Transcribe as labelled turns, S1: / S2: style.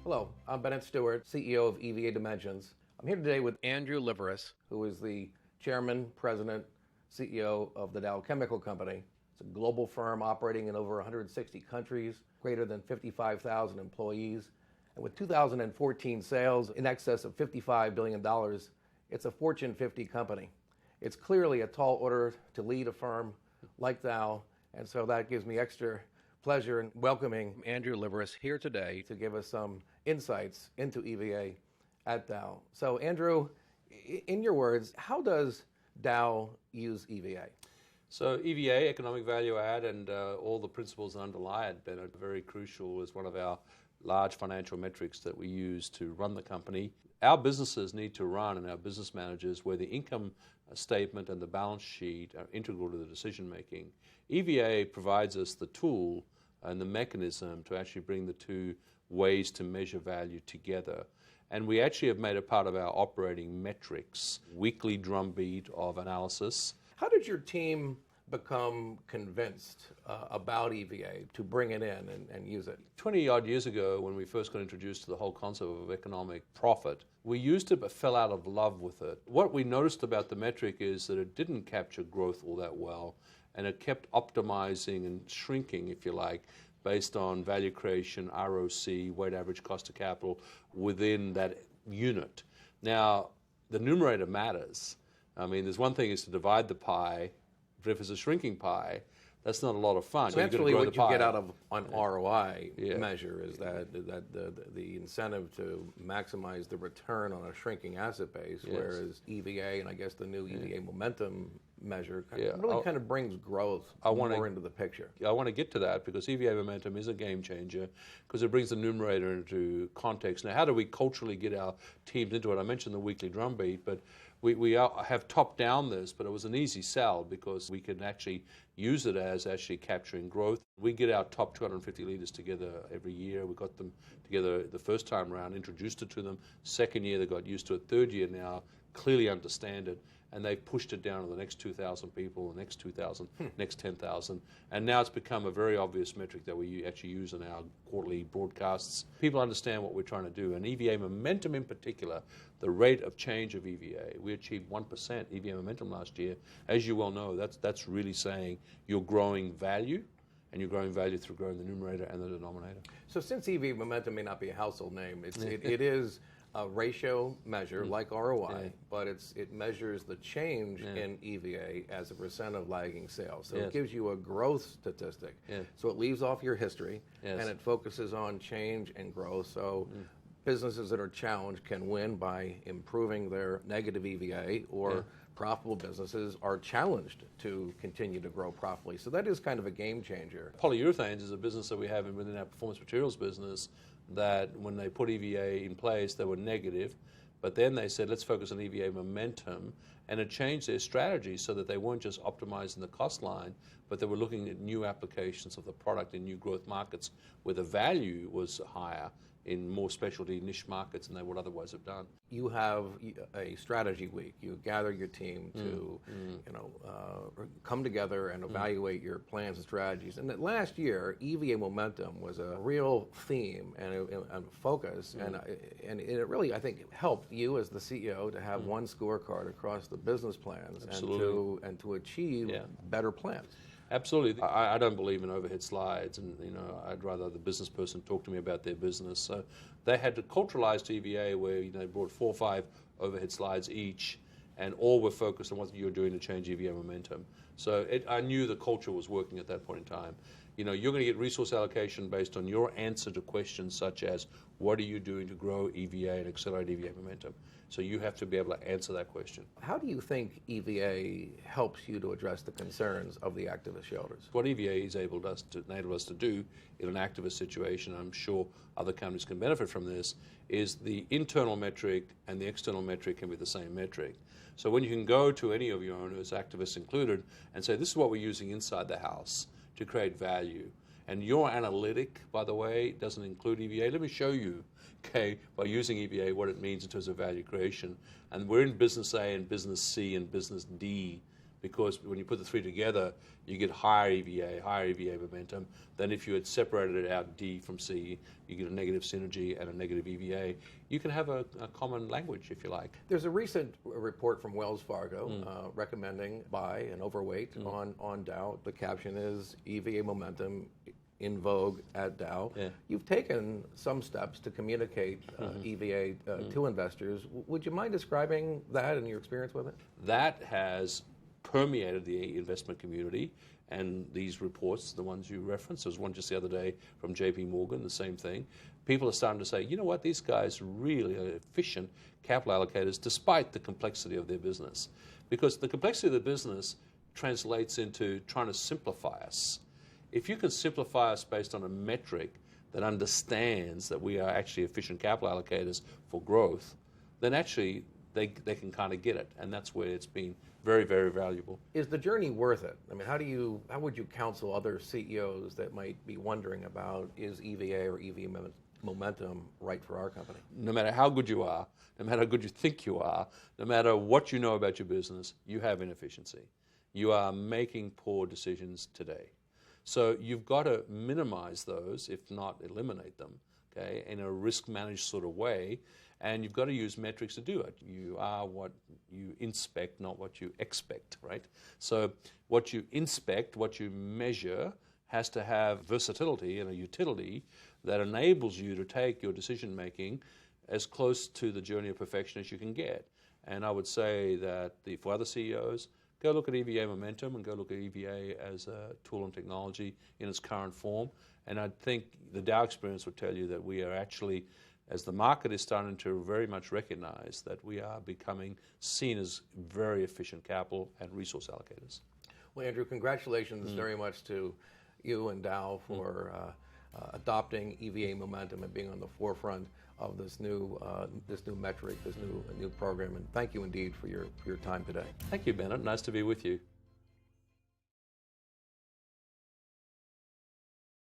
S1: Hello, I'm Bennett Stewart, CEO of EVA Dimensions. I'm here today with Andrew Liveris, who is the Chairman, President, CEO of the Dow Chemical Company. It's a global firm operating in over 160 countries, greater than 55,000 employees, and with 2014 sales in excess of $55 billion, it's a Fortune 50 company. It's clearly a tall order to lead a firm like Dow, and so that gives me extra pleasure in welcoming Andrew Liveris here today to give us some insights into EVA at Dow. So Andrew, in your words, how does Dow use EVA?
S2: So EVA, economic value add, and all the principles that underlie it, Ben, are very crucial as one of our large financial metrics that we use to run the company. Our businesses need to run, and our business managers, where the income statement and the balance sheet are integral to the decision making. EVA provides us the tool and the mechanism to actually bring the two ways to measure value together. And we actually have made it part of our operating metrics, weekly drumbeat of analysis.
S1: How did your team become convinced about EVA to bring it in and use it?
S2: 20-odd years ago, when we first got introduced to the whole concept of economic profit, we used it but fell out of love with it. What we noticed about the metric is that it didn't capture growth all that well, and it kept optimizing and shrinking, if you like, based on value creation, ROC, weighted average cost of capital, within that unit. Now, the numerator matters. I mean, there's one thing is to divide the pie, but if it's a shrinking pie, that's not a lot of fun.
S1: So actually what you get out of an ROI measure is that the incentive to maximize the return on a shrinking asset base, whereas EVA and I guess the new EVA momentum measure kind of brings growth more into the picture.
S2: I want to get to that because EVA momentum is a game changer because it brings the numerator into context. Now, how do we culturally get our teams into it? I mentioned the weekly drumbeat, but we have topped down this, but it was an easy sell because we can actually use it as actually capturing growth. We get our top 250 leaders together every year. We got them together the first time around, introduced it to them. Second year, they got used to it. Third year now, clearly understand it. And they've pushed it down to the next 2,000 people, the next 2,000, next 10,000. And now it's become a very obvious metric that we actually use in our quarterly broadcasts. People understand what we're trying to do. And EVA momentum in particular, the rate of change of EVA, we achieved 1% EVA momentum last year. As you well know, that's really saying you're growing value, and you're growing value through growing the numerator and the denominator.
S1: So since EVA momentum may not be a household name, it is a ratio measure like ROI, but it measures the change in EVA as a percent of lagging sales. So it gives you a growth statistic. So it leaves off your history and it focuses on change and growth. So businesses that are challenged can win by improving their negative EVA, or profitable businesses are challenged to continue to grow profitably. So that is kind of a game changer.
S2: Polyurethanes is a business that we have within our performance materials business that when they put EVA in place, they were negative. But then they said, let's focus on EVA momentum, and it changed their strategy so that they weren't just optimizing the cost line, but they were looking at new applications of the product in new growth markets where the value was higher in more specialty niche markets than they would otherwise have done.
S1: You have a strategy week. You gather your team to come together and evaluate your plans and strategies. And that last year, EVA momentum was a real theme and a focus, and it really, I think, helped you as the CEO to have one scorecard across the business plans and to achieve better plans.
S2: Absolutely. I don't believe in overhead slides, and I'd rather the business person talk to me about their business. So they had to culturalize to EVA where they brought 4 or 5 overhead slides each, and all were focused on what you're doing to change EVA momentum. So I knew the culture was working at that point in time. You're going to get resource allocation based on your answer to questions such as, what are you doing to grow EVA and accelerate EVA momentum? So you have to be able to answer that question.
S1: How do you think EVA helps you to address the concerns of the activist shoulders?
S2: What EVA is enable us to do in an activist situation, I'm sure other companies can benefit from this, is the internal metric and the external metric can be the same metric. So when you can go to any of your owners, activists included, and say, this is what we're using inside the house to create value. And your analytic, by the way, doesn't include EVA. Let me show you, by using EVA, what it means in terms of value creation. And we're in business A and business C and business D because when you put the three together, you get higher EVA momentum than if you had separated it out D from C. You get a negative synergy and a negative EVA. You can have a common language, if you like.
S1: There's a recent report from Wells Fargo recommending buy and overweight on Dow. The caption is EVA momentum in vogue at Dow.
S2: Yeah.
S1: You've taken some steps to communicate EVA to investors. Would you mind describing that and your experience with it?
S2: That has permeated the investment community, and these reports, the ones you referenced, there was one just the other day from JP Morgan, the same thing. People are starting to say, you know what, these guys really are efficient capital allocators despite the complexity of their business. Because the complexity of the business translates into trying to simplify us. If you can simplify us based on a metric that understands that we are actually efficient capital allocators for growth, then actually they can kind of get it, and that's where it's been very, very valuable.
S1: Is the journey worth it? I mean, how would you counsel other CEOs that might be wondering about, is EVA or EV momentum right for our company?
S2: No matter how good you are, no matter how good you think you are, no matter what you know about your business, you have inefficiency. You are making poor decisions today. So you've got to minimize those, if not eliminate them, okay, in a risk-managed sort of way, and you've got to use metrics to do it. You are what you inspect, not what you expect, right? So what you inspect, what you measure, has to have versatility and a utility that enables you to take your decision-making as close to the journey of perfection as you can get. And I would say that for other CEOs, go look at EVA momentum and go look at EVA as a tool and technology in its current form. And I think the Dow experience would tell you that we are actually, as the market is starting to very much recognize that we are becoming seen as very efficient capital and resource allocators.
S1: Well, Andrew, congratulations very much to you and Dow for adopting EVA momentum and being on the forefront of this new metric, this new program. And thank you indeed for your time today.
S2: Thank you, Bennett. Nice to be with you.